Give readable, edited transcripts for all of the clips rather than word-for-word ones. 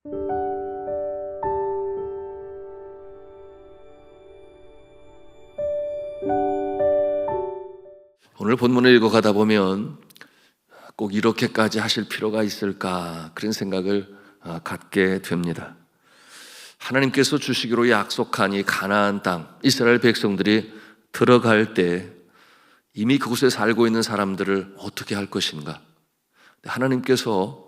오늘 본문을 읽어가다 보면 꼭 이렇게까지 하실 필요가 있을까 그런 생각을 갖게 됩니다. 하나님께서 주시기로 약속한 이 가나안 땅, 이스라엘 백성들이 들어갈 때 이미 그곳에 살고 있는 사람들을 어떻게 할 것인가. 하나님께서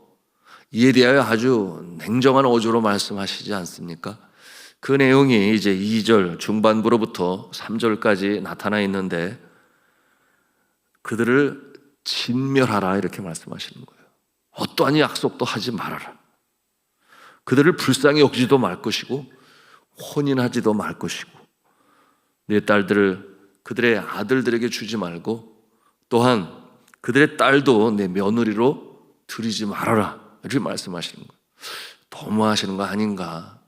이에 대하여 아주 냉정한 어조로 말씀하시지 않습니까? 그 내용이 이제 2절 중반부로부터 3절까지 나타나 있는데, 그들을 진멸하라 이렇게 말씀하시는 거예요. 어떠한 약속도 하지 말아라. 그들을 불쌍히 여기지도 말 것이고 혼인하지도 말 것이고, 내 딸들을 그들의 아들들에게 주지 말고 또한 그들의 딸도 내 며느리로 들이지 말아라 이렇게 말씀하시는 거예요. 너무하시는 거 아닌가,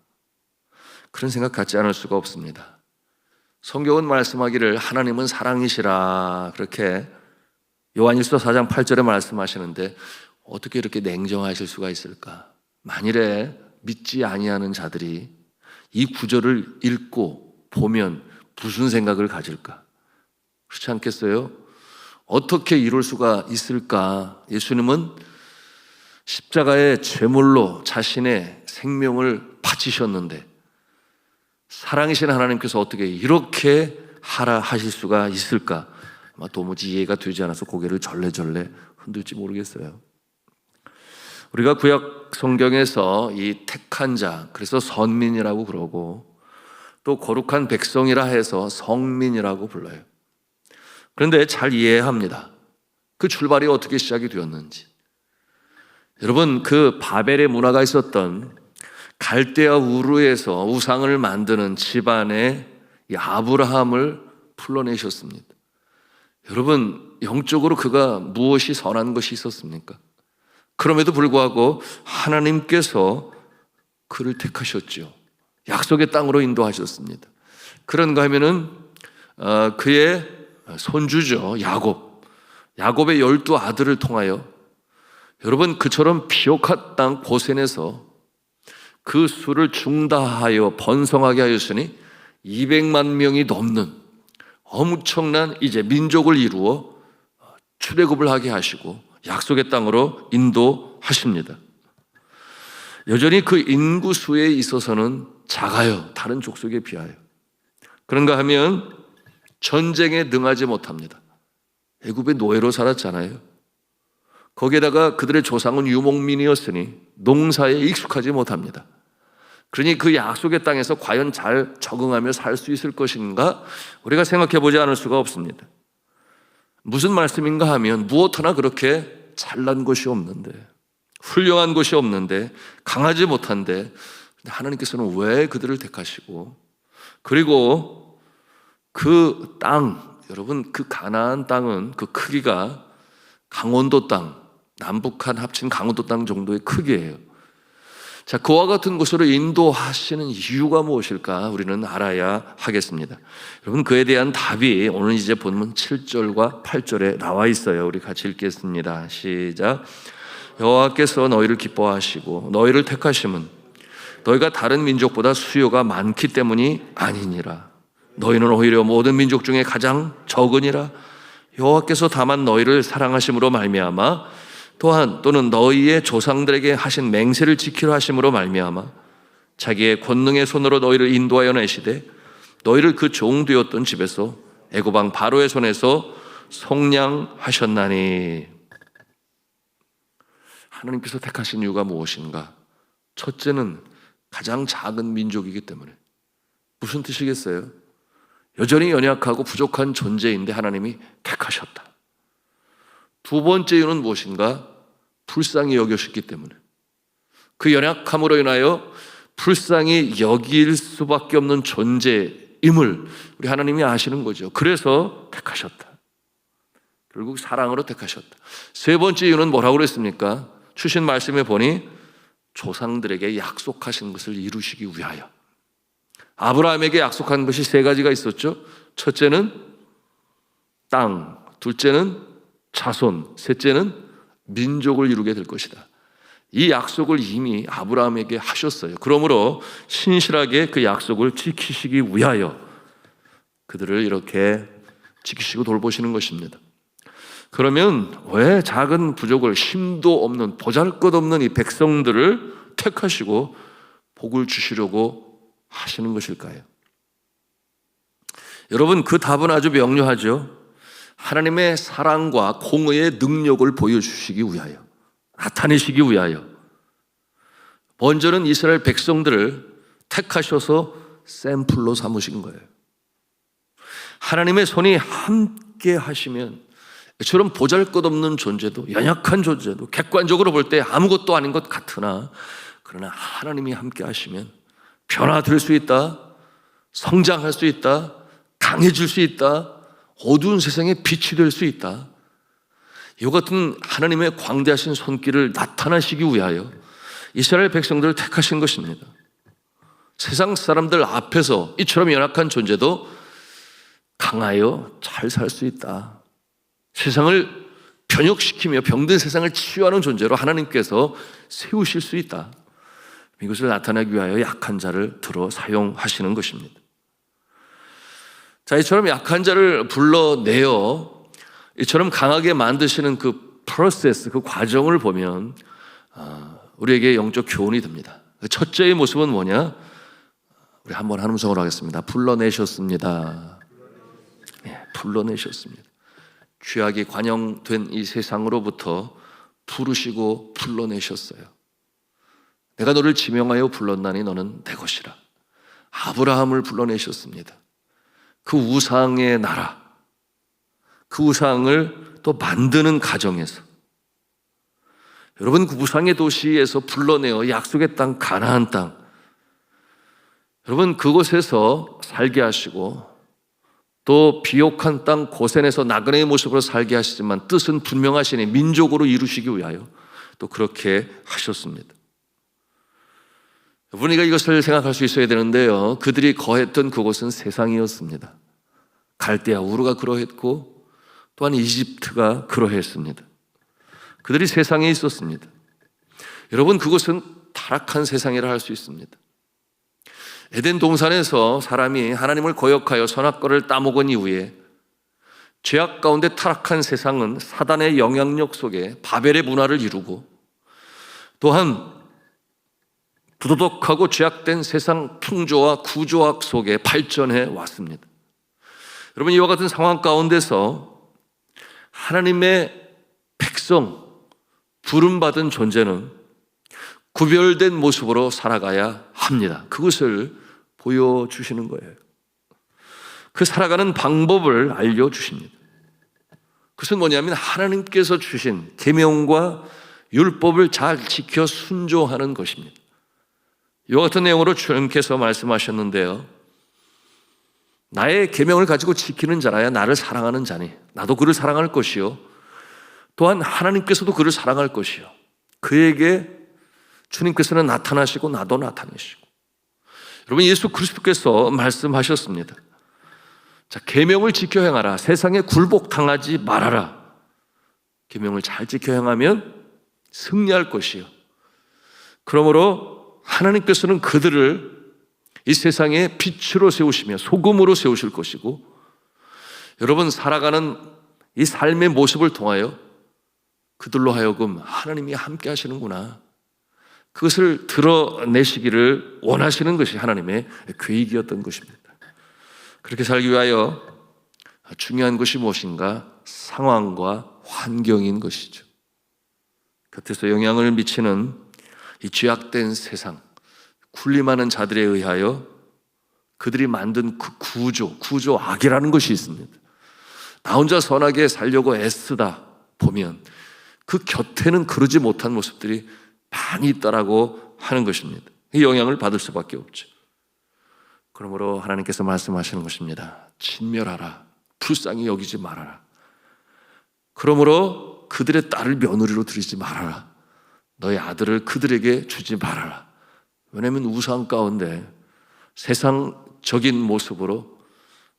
그런 생각 갖지 않을 수가 없습니다. 성경은 말씀하기를 하나님은 사랑이시라 그렇게 요한일서 4장 8절에 말씀하시는데, 어떻게 이렇게 냉정하실 수가 있을까? 만일에 믿지 아니하는 자들이 이 구절을 읽고 보면 무슨 생각을 가질까? 그렇지 않겠어요? 어떻게 이룰 수가 있을까? 예수님은 십자가의 제물로 자신의 생명을 바치셨는데 사랑이신 하나님께서 어떻게 이렇게 하라 하실 수가 있을까? 아마 도무지 이해가 되지 않아서 고개를 절레절레 흔들지 모르겠어요. 우리가 구약 성경에서 이 택한 자, 그래서 선민이라고 그러고 또 거룩한 백성이라 해서 성민이라고 불러요. 그런데 잘 이해해야 합니다. 그 출발이 어떻게 시작이 되었는지. 여러분, 그 바벨의 문화가 있었던 갈대아 우르에서 우상을 만드는 집안의 이 아브라함을 풀러내셨습니다. 여러분, 영적으로 그가 무엇이 선한 것이 있었습니까? 그럼에도 불구하고 하나님께서 그를 택하셨죠. 약속의 땅으로 인도하셨습니다. 그런가 하면은 그의 손주죠, 야곱의 12 아들을 통하여, 여러분, 그처럼 비옥한 땅 고센에서 그 수를 중다하여 번성하게 하였으니 200만 명이 넘는 엄청난 이제 민족을 이루어 출애굽을 하게 하시고 약속의 땅으로 인도하십니다. 여전히 그 인구수에 있어서는 작아요, 다른 족속에 비하여. 그런가 하면 전쟁에 능하지 못합니다. 애굽의 노예로 살았잖아요. 거기에다가 그들의 조상은 유목민이었으니 농사에 익숙하지 못합니다. 그러니 그 약속의 땅에서 과연 잘 적응하며 살 수 있을 것인가? 우리가 생각해 보지 않을 수가 없습니다. 무슨 말씀인가 하면 무엇 하나 그렇게 잘난 것이 없는데, 훌륭한 것이 없는데, 강하지 못한데 하나님께서는 왜 그들을 택하시고, 그리고 그 땅, 여러분, 그 가나안 땅은 그 크기가 강원도 땅, 남북한 합친 강원도 땅 정도의 크기예요. 자, 그와 같은 곳으로 인도하시는 이유가 무엇일까? 우리는 알아야 하겠습니다. 여러분, 그에 대한 답이 오늘 이제 본문 7절과 8절에 나와 있어요. 우리 같이 읽겠습니다. 시작. 여호와께서 너희를 기뻐하시고 너희를 택하심은 너희가 다른 민족보다 수요가 많기 때문이 아니니라. 너희는 오히려 모든 민족 중에 가장 적으니라. 여호와께서 다만 너희를 사랑하심으로 말미암아 또는 너희의 조상들에게 하신 맹세를 지키려 하심으로 말미암아 자기의 권능의 손으로 너희를 인도하여 내시되 너희를 그 종되었던 집에서 애굽 왕 바로의 손에서 속량하셨나니. 하나님께서 택하신 이유가 무엇인가? 첫째는 가장 작은 민족이기 때문에. 무슨 뜻이겠어요? 여전히 연약하고 부족한 존재인데 하나님이 택하셨다. 두 번째 이유는 무엇인가? 불쌍히 여기셨기 때문에. 그 연약함으로 인하여 불쌍히 여길 수밖에 없는 존재임을 우리 하나님이 아시는 거죠. 그래서 택하셨다. 결국 사랑으로 택하셨다. 세 번째 이유는 뭐라고 그랬습니까? 주신 말씀에 보니 조상들에게 약속하신 것을 이루시기 위하여. 아브라함에게 약속한 것이 세 가지가 있었죠. 첫째는 땅, 둘째는 자손, 셋째는 민족을 이루게 될 것이다. 이 약속을 이미 아브라함에게 하셨어요. 그러므로 신실하게 그 약속을 지키시기 위하여 그들을 이렇게 지키시고 돌보시는 것입니다. 그러면 왜 작은 부족을, 힘도 없는 보잘것없는 이 백성들을 택하시고 복을 주시려고 하시는 것일까요? 여러분, 그 답은 아주 명료하죠. 하나님의 사랑과 공의의 능력을 보여주시기 위하여, 나타내시기 위하여 먼저는 이스라엘 백성들을 택하셔서 샘플로 삼으신 거예요. 하나님의 손이 함께 하시면 저런 보잘것없는 존재도, 연약한 존재도 객관적으로 볼 때 아무것도 아닌 것 같으나, 그러나 하나님이 함께 하시면 변화될 수 있다, 성장할 수 있다, 강해질 수 있다, 어두운 세상에 빛이 될 수 있다. 이와 같은 하나님의 광대하신 손길을 나타나시기 위하여 이스라엘 백성들을 택하신 것입니다. 세상 사람들 앞에서 이처럼 연약한 존재도 강하여 잘 살 수 있다, 세상을 변혁시키며 병든 세상을 치유하는 존재로 하나님께서 세우실 수 있다, 이것을 나타내기 위하여 약한 자를 들어 사용하시는 것입니다. 자, 이처럼 약한 자를 불러내어 이처럼 강하게 만드시는 그 프로세스, 그 과정을 보면 우리에게 영적 교훈이 됩니다. 첫째의 모습은 뭐냐? 우리 한번 한 음성으로 하겠습니다. 불러내셨습니다. 네, 불러내셨습니다. 죄악이 관영된 이 세상으로부터 부르시고 불러내셨어요. 내가 너를 지명하여 불렀나니 너는 내 것이라. 아브라함을 불러내셨습니다. 그 우상의 나라, 그 우상을 또 만드는 가정에서, 여러분, 그 우상의 도시에서 불러내어 약속의 땅 가나안 땅, 여러분, 그곳에서 살게 하시고 또 비옥한 땅 고센에서 나그네의 모습으로 살게 하시지만 뜻은 분명하시니 민족으로 이루시기 위하여 또 그렇게 하셨습니다. 우리가 이것을 생각할 수 있어야 되는데요, 그들이 거했던 그곳은 세상이었습니다. 갈대아 우르가 그러했고 또한 이집트가 그러했습니다. 그들이 세상에 있었습니다. 여러분, 그곳은 타락한 세상이라 할 수 있습니다. 에덴 동산에서 사람이 하나님을 거역하여 선악과를 따먹은 이후에 죄악 가운데 타락한 세상은 사단의 영향력 속에 바벨의 문화를 이루고, 또한 부도덕하고 죄악된 세상 풍조와 구조학 속에 발전해 왔습니다. 여러분, 이와 같은 상황 가운데서 하나님의 백성, 부름받은 존재는 구별된 모습으로 살아가야 합니다. 그것을 보여주시는 거예요. 그 살아가는 방법을 알려주십니다. 그것은 뭐냐면 하나님께서 주신 계명과 율법을 잘 지켜 순종하는 것입니다. 이와 같은 내용으로 주님께서 말씀하셨는데요, 나의 계명을 가지고 지키는 자라야 나를 사랑하는 자니 나도 그를 사랑할 것이요, 또한 하나님께서도 그를 사랑할 것이요, 그에게 주님께서는 나타나시고 나도 나타내시고. 여러분, 예수 그리스도께서 말씀하셨습니다. 자, 계명을 지켜 행하라. 세상에 굴복당하지 말아라. 계명을 잘 지켜 행하면 승리할 것이요, 그러므로 하나님께서는 그들을 이 세상에 빛으로 세우시며 소금으로 세우실 것이고, 여러분, 살아가는 이 삶의 모습을 통하여 그들로 하여금 하나님이 함께 하시는구나, 그것을 드러내시기를 원하시는 것이 하나님의 계획이었던 것입니다. 그렇게 살기 위하여 중요한 것이 무엇인가? 상황과 환경인 것이죠. 곁에서 영향을 미치는 이 죄악된 세상, 군림하는 자들에 의하여 그들이 만든 그 구조 악이라는 것이 있습니다. 나 혼자 선하게 살려고 애쓰다 보면 그 곁에는 그러지 못한 모습들이 많이 있다라고 하는 것입니다. 이 영향을 받을 수밖에 없죠. 그러므로 하나님께서 말씀하시는 것입니다. 진멸하라. 불쌍히 여기지 말아라. 그러므로 그들의 딸을 며느리로 들이지 말아라. 너의 아들을 그들에게 주지 말아라. 왜냐하면 우상 가운데 세상적인 모습으로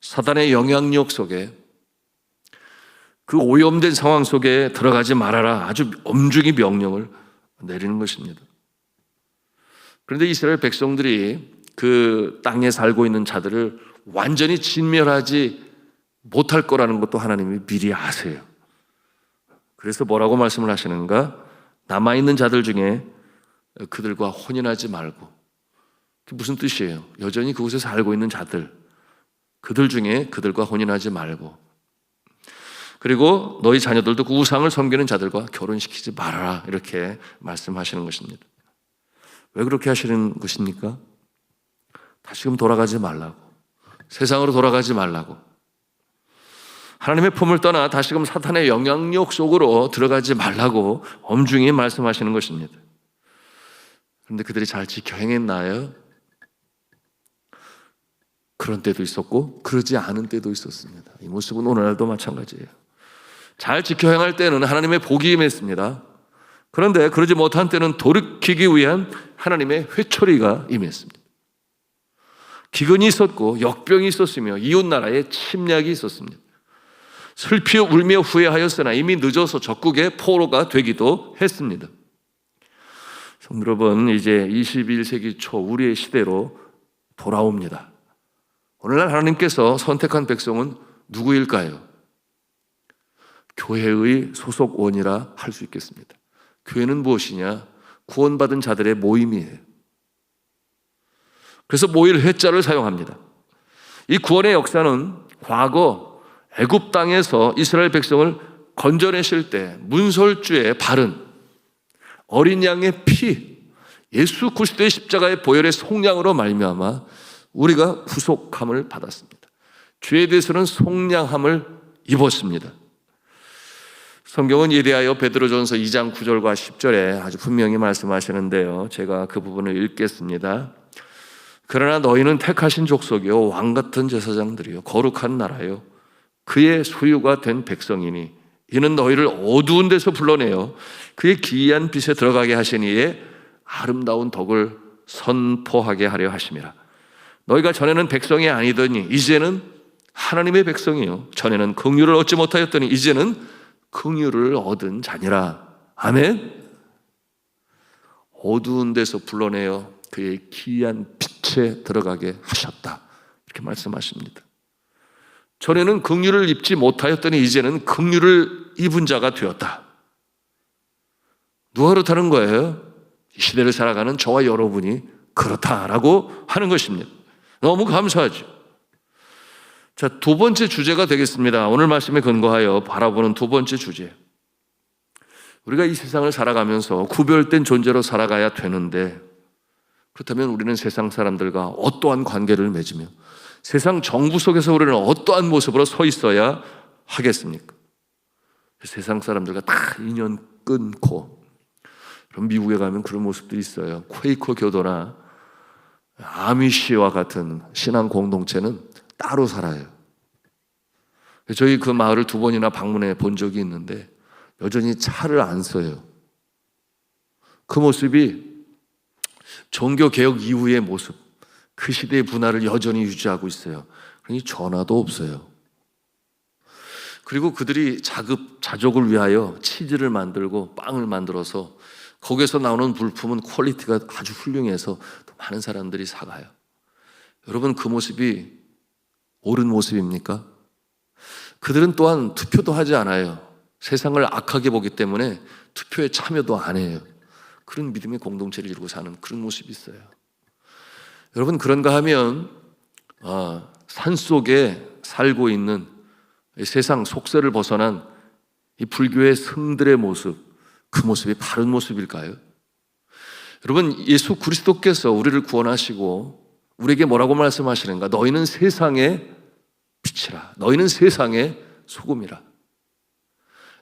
사단의 영향력 속에 그 오염된 상황 속에 들어가지 말아라. 아주 엄중히 명령을 내리는 것입니다. 그런데 이스라엘 백성들이 그 땅에 살고 있는 자들을 완전히 진멸하지 못할 거라는 것도 하나님이 미리 아세요. 그래서 뭐라고 말씀을 하시는가? 남아있는 자들 중에 그들과 혼인하지 말고. 그게 무슨 뜻이에요? 여전히 그곳에 살고 있는 자들, 그들 중에 그들과 혼인하지 말고, 그리고 너희 자녀들도 그 우상을 섬기는 자들과 결혼시키지 말아라, 이렇게 말씀하시는 것입니다. 왜 그렇게 하시는 것입니까? 다시금 돌아가지 말라고, 세상으로 돌아가지 말라고, 하나님의 품을 떠나 다시금 사탄의 영향력 속으로 들어가지 말라고 엄중히 말씀하시는 것입니다. 그런데 그들이 잘 지켜 행했나요? 그런 때도 있었고 그러지 않은 때도 있었습니다. 이 모습은 오늘날도 마찬가지예요. 잘 지켜 행할 때는 하나님의 복이 임했습니다. 그런데 그러지 못한 때는 돌이키기 위한 하나님의 회초리가 임했습니다. 기근이 있었고 역병이 있었으며 이웃나라의 침략이 있었습니다. 슬피 울며 후회하였으나 이미 늦어서 적국의 포로가 되기도 했습니다. 성도 여러분, 이제 21세기 초 우리의 시대로 돌아옵니다. 오늘날 하나님께서 선택한 백성은 누구일까요? 교회의 소속원이라 할 수 있겠습니다. 교회는 무엇이냐? 구원받은 자들의 모임이에요. 그래서 모일 회자를 사용합니다. 이 구원의 역사는 과거 애굽 땅에서 이스라엘 백성을 건져내실 때 문설주에 바른 어린 양의 피, 예수 그리스도의 십자가의 보혈의 속량으로 말미암아 우리가 구속함을 받았습니다. 죄에 대해서는 속량함을 입었습니다. 성경은 이에 대하여 베드로전서 2장 9절과 10절에 아주 분명히 말씀하시는데요, 제가 그 부분을 읽겠습니다. 그러나 너희는 택하신 족속이요 왕같은 제사장들이요 거룩한 나라요 그의 소유가 된 백성이니 이는 너희를 어두운 데서 불러내어 그의 기이한 빛에 들어가게 하신 이의 아름다운 덕을 선포하게 하려 하심이라. 너희가 전에는 백성이 아니더니 이제는 하나님의 백성이요 전에는 긍휼을 얻지 못하였더니 이제는 긍휼을 얻은 자니라. 아멘. 어두운 데서 불러내어 그의 기이한 빛에 들어가게 하셨다, 이렇게 말씀하십니다. 전에는 긍휼을 입지 못하였더니 이제는 긍휼을 입은 자가 되었다. 누가 그렇다는 거예요? 이 시대를 살아가는 저와 여러분이 그렇다라고 하는 것입니다. 너무 감사하죠. 자, 두 번째 주제가 되겠습니다. 오늘 말씀에 근거하여 바라보는 두 번째 주제. 우리가 이 세상을 살아가면서 구별된 존재로 살아가야 되는데, 그렇다면 우리는 세상 사람들과 어떠한 관계를 맺으며 세상 정부 속에서 우리는 어떠한 모습으로 서 있어야 하겠습니까? 세상 사람들과 다 인연 끊고, 그럼 미국에 가면 그런 모습들이 있어요. 퀘이커 교도나 아미시와 같은 신앙 공동체는 따로 살아요. 저희 그 마을을 두 번이나 방문해 본 적이 있는데 여전히 차를 안 써요. 그 모습이 종교개혁 이후의 모습, 그 시대의 문화를 여전히 유지하고 있어요. 그러니 전화도 없어요. 그리고 그들이 자족을 위하여 치즈를 만들고 빵을 만들어서 거기에서 나오는 물품은 퀄리티가 아주 훌륭해서 또 많은 사람들이 사가요. 여러분, 그 모습이 옳은 모습입니까? 그들은 또한 투표도 하지 않아요. 세상을 악하게 보기 때문에 투표에 참여도 안 해요. 그런 믿음의 공동체를 이루고 사는 그런 모습이 있어요. 여러분, 그런가 하면 산속에 살고 있는 세상 속세를 벗어난 이 불교의 성들의 모습, 그 모습이 바른 모습일까요? 여러분, 예수 그리스도께서 우리를 구원하시고 우리에게 뭐라고 말씀하시는가? 너희는 세상의 빛이라. 너희는 세상의 소금이라.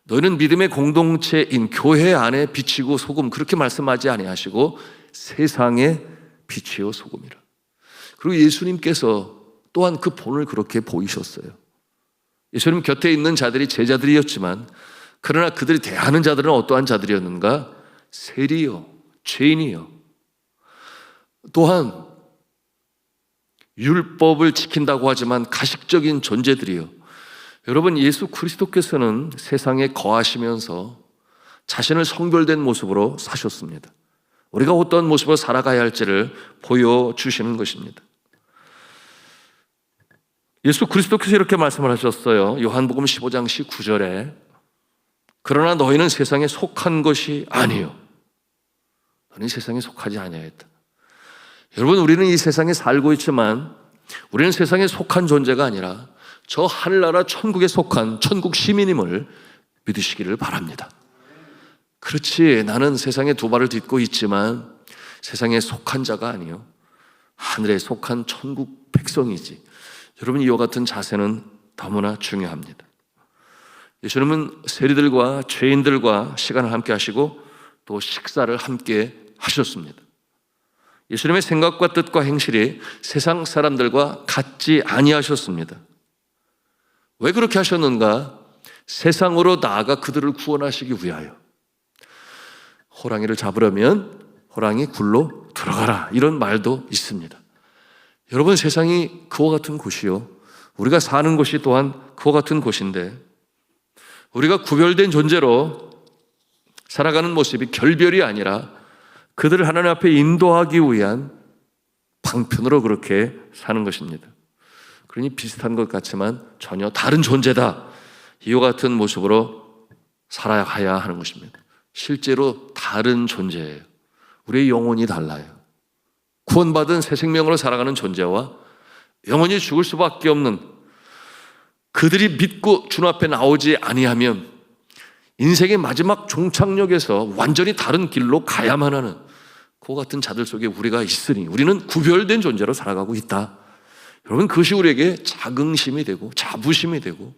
너희는 믿음의 공동체인 교회 안에 빛이고 소금, 그렇게 말씀하지 아니하시고 세상의 빛이요 소금이라. 그리고 예수님께서 또한 그 본을 그렇게 보이셨어요. 예수님 곁에 있는 자들이 제자들이었지만 그러나 그들이 대하는 자들은 어떠한 자들이었는가? 세리요, 죄인이요. 또한 율법을 지킨다고 하지만 가식적인 존재들이요. 여러분, 예수 그리스도께서는 세상에 거하시면서 자신을 성별된 모습으로 사셨습니다. 우리가 어떤 모습으로 살아가야 할지를 보여주시는 것입니다. 예수 그리스도께서 이렇게 말씀을 하셨어요. 요한복음 15장 19절에 그러나 너희는 세상에 속한 것이 아니요 너희는 세상에 속하지 아니하였다. 여러분, 우리는 이 세상에 살고 있지만 우리는 세상에 속한 존재가 아니라 저 하늘나라 천국에 속한 천국 시민임을 믿으시기를 바랍니다. 그렇지, 나는 세상에 두 발을 딛고 있지만 세상에 속한 자가 아니요 하늘에 속한 천국 백성이지. 여러분, 이와 같은 자세는 너무나 중요합니다. 예수님은 세리들과 죄인들과 시간을 함께 하시고 또 식사를 함께 하셨습니다. 예수님의 생각과 뜻과 행실이 세상 사람들과 같지 아니하셨습니다. 왜 그렇게 하셨는가? 세상으로 나아가 그들을 구원하시기 위하여. 호랑이를 잡으려면 호랑이 굴로 들어가라, 이런 말도 있습니다. 여러분, 세상이 그와 같은 곳이요 우리가 사는 곳이 또한 그와 같은 곳인데 우리가 구별된 존재로 살아가는 모습이 결별이 아니라 그들을 하나님 앞에 인도하기 위한 방편으로 그렇게 사는 것입니다. 그러니 비슷한 것 같지만 전혀 다른 존재다, 이와 같은 모습으로 살아가야 하는 것입니다. 실제로 다른 존재예요. 우리의 영혼이 달라요. 구원받은 새 생명으로 살아가는 존재와 영원히 죽을 수밖에 없는, 그들이 믿고 주님 앞에 나오지 아니하면 인생의 마지막 종착역에서 완전히 다른 길로 가야만 하는 그와 같은 자들 속에 우리가 있으니 우리는 구별된 존재로 살아가고 있다. 여러분, 그것이 우리에게 자긍심이 되고 자부심이 되고,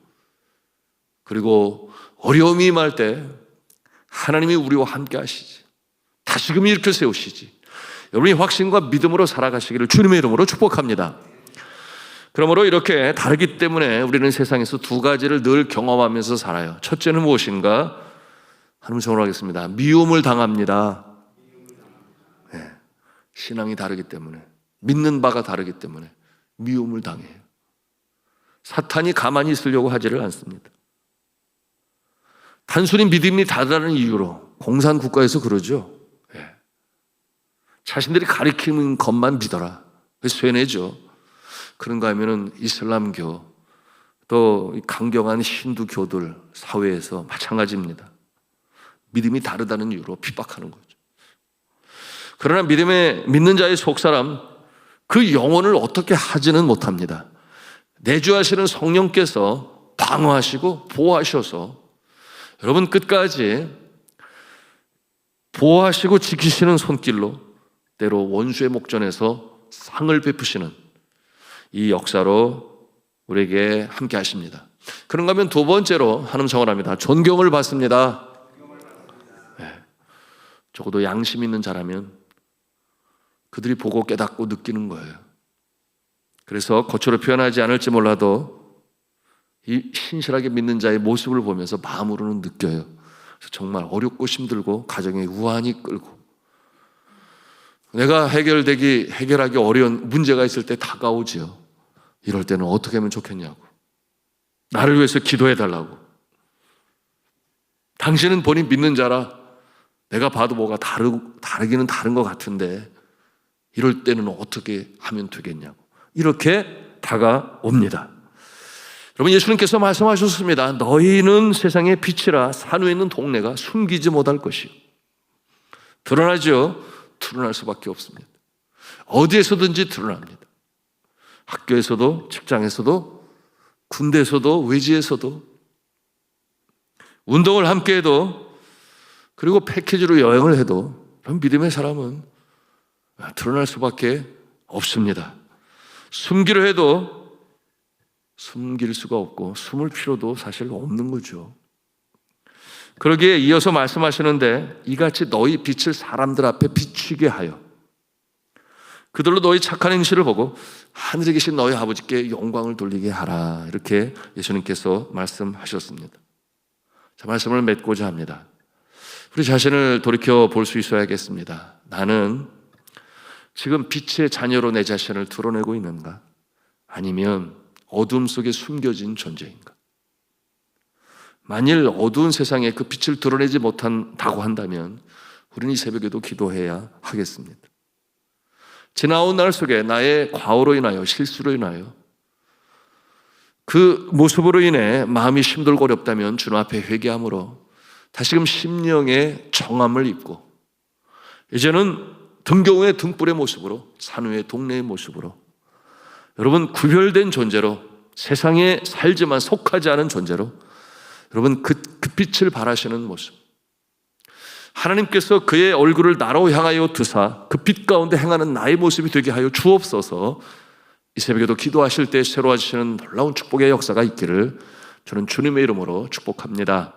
그리고 어려움이 임할 때 하나님이 우리와 함께 하시지, 다시금 일으켜 세우시지. 여러분이 확신과 믿음으로 살아가시기를 주님의 이름으로 축복합니다. 그러므로 이렇게 다르기 때문에 우리는 세상에서 두 가지를 늘 경험하면서 살아요. 첫째는 무엇인가? 하나님 성으로 하겠습니다. 미움을 당합니다. 네. 신앙이 다르기 때문에, 믿는 바가 다르기 때문에 미움을 당해요. 사탄이 가만히 있으려고 하지를 않습니다. 단순히 믿음이 다르다는 이유로 공산국가에서 그러죠. 네. 자신들이 가리키는 것만 믿어라, 쇠뇌죠. 그런가 하면은 이슬람교, 또 강경한 힌두교들 사회에서 마찬가지입니다. 믿음이 다르다는 이유로 핍박하는 거죠. 그러나 믿는 자의 속사람, 그 영혼을 어떻게 하지는 못합니다. 내주하시는 성령께서 방어하시고 보호하셔서 여러분 끝까지 보호하시고 지키시는 손길로 때로 원수의 목전에서 상을 베푸시는 이 역사로 우리에게 함께 하십니다. 그런가 하면 두 번째로 하나님 성원합니다. 존경을 받습니다. 네. 적어도 양심 있는 자라면 그들이 보고 깨닫고 느끼는 거예요. 그래서 겉으로 표현하지 않을지 몰라도 이 신실하게 믿는 자의 모습을 보면서 마음으로는 느껴요. 그래서 정말 어렵고 힘들고 가정에 우환이 끌고, 내가 해결하기 어려운 문제가 있을 때 다가오지요. 이럴 때는 어떻게 하면 좋겠냐고, 나를 위해서 기도해 달라고. 당신은 본인 믿는 자라 내가 봐도 뭐가 다르기는 다른 것 같은데 이럴 때는 어떻게 하면 되겠냐고 이렇게 다가옵니다. 여러분, 예수님께서 말씀하셨습니다. 너희는 세상의 빛이라 산 위에 있는 동네가 숨기지 못할 것이요. 드러나죠. 드러날 수밖에 없습니다. 어디에서든지 드러납니다. 학교에서도, 직장에서도, 군대에서도, 외지에서도, 운동을 함께 해도, 그리고 패키지로 여행을 해도 그런 믿음의 사람은 드러날 수밖에 없습니다. 숨기려 해도 숨길 수가 없고 숨을 필요도 사실 없는 거죠. 그러기에 이어서 말씀하시는데 이같이 너희 빛을 사람들 앞에 비추게 하여 그들로 너희 착한 행실을 보고 하늘에 계신 너희 아버지께 영광을 돌리게 하라, 이렇게 예수님께서 말씀하셨습니다. 자, 말씀을 맺고자 합니다. 우리 자신을 돌이켜 볼 수 있어야겠습니다. 나는 지금 빛의 자녀로 내 자신을 드러내고 있는가? 아니면 어둠 속에 숨겨진 존재인가? 만일 어두운 세상에 그 빛을 드러내지 못한다고 한다면 우리는 이 새벽에도 기도해야 하겠습니다. 지나온 날 속에 나의 과오로 인하여, 실수로 인하여, 그 모습으로 인해 마음이 힘들고 어렵다면 주님 앞에 회개함으로 다시금 심령의 정함을 입고 이제는 등경의 등불의 모습으로, 산후의 동네의 모습으로, 여러분 구별된 존재로, 세상에 살지만 속하지 않은 존재로 여러분 그 빛을 발하시는 모습, 하나님께서 그의 얼굴을 나로 향하여 두사 그 빛 가운데 행하는 나의 모습이 되게 하여 주옵소서. 이 새벽에도 기도하실 때 새로워지시는 놀라운 축복의 역사가 있기를 저는 주님의 이름으로 축복합니다.